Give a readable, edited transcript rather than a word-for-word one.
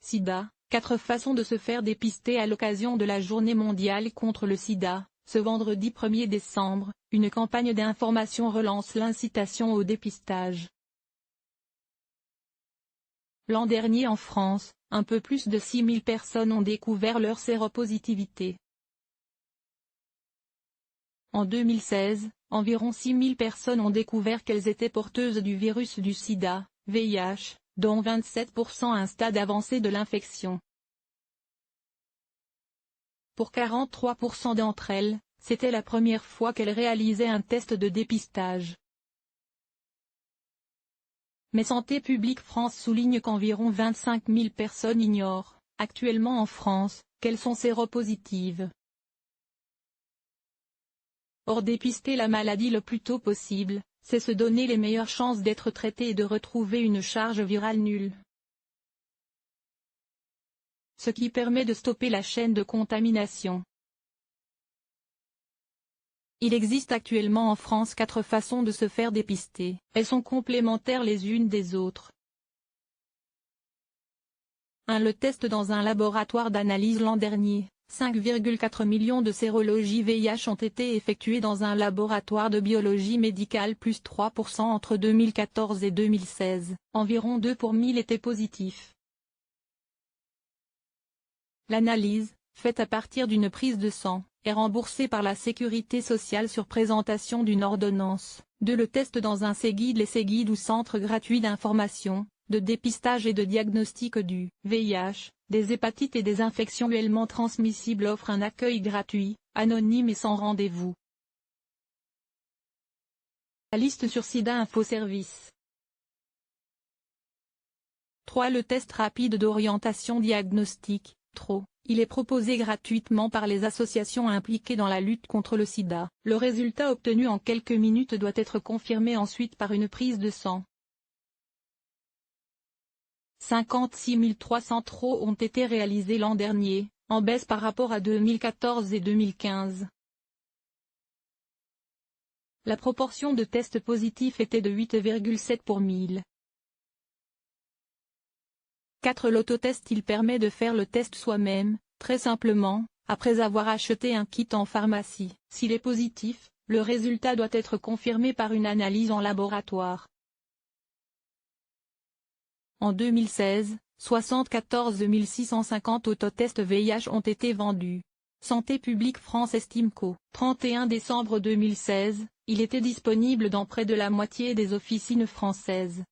Sida, 4 façons de se faire dépister à l'occasion de la Journée mondiale contre le sida. Ce vendredi 1er décembre, une campagne d'information relance l'incitation au dépistage. L'an dernier en France, un peu plus de 6 000 personnes ont découvert leur séropositivité. En 2016, environ 6 000 personnes ont découvert qu'elles étaient porteuses du virus du sida, VIH, dont 27% à un stade avancé de l'infection. Pour 43% d'entre elles, c'était la première fois qu'elles réalisaient un test de dépistage. Mais Santé publique France souligne qu'environ 25 000 personnes ignorent, actuellement en France, qu'elles sont séropositives. Or dépister la maladie le plus tôt possible, c'est se donner les meilleures chances d'être traité et de retrouver une charge virale nulle. Ce qui permet de stopper la chaîne de contamination. Il existe actuellement en France 4 façons de se faire dépister. Elles sont complémentaires les unes des autres. 1. Le test dans un laboratoire d'analyse. L'an dernier, 5,4 millions de sérologies VIH ont été effectuées dans un laboratoire de biologie médicale, plus 3% entre 2014 et 2016. Environ 2 pour 1000 étaient positifs. L'analyse, faite à partir d'une prise de sang, est remboursée par la Sécurité sociale sur présentation d'une ordonnance. 2. Le test dans un CEGID. Les CEGID ou centres gratuits d'information, de dépistage et de diagnostic du VIH, des hépatites et des infections sexuellement transmissibles offrent un accueil gratuit, anonyme et sans rendez-vous. La liste sur Sida Info Service. 3. Le test rapide d'orientation diagnostique, TRO. Il est proposé gratuitement par les associations impliquées dans la lutte contre le sida. Le résultat obtenu en quelques minutes doit être confirmé ensuite par une prise de sang. 56 300 TRO ont été réalisés l'an dernier, en baisse par rapport à 2014 et 2015. La proportion de tests positifs était de 8,7 pour 1000. 4. L'autotest. Il permet de faire le test soi-même, très simplement, après avoir acheté un kit en pharmacie. S'il est positif, le résultat doit être confirmé par une analyse en laboratoire. En 2016, 74 650 autotests VIH ont été vendus. Santé publique France estime qu'au 31 décembre 2016, il était disponible dans près de la moitié des officines françaises.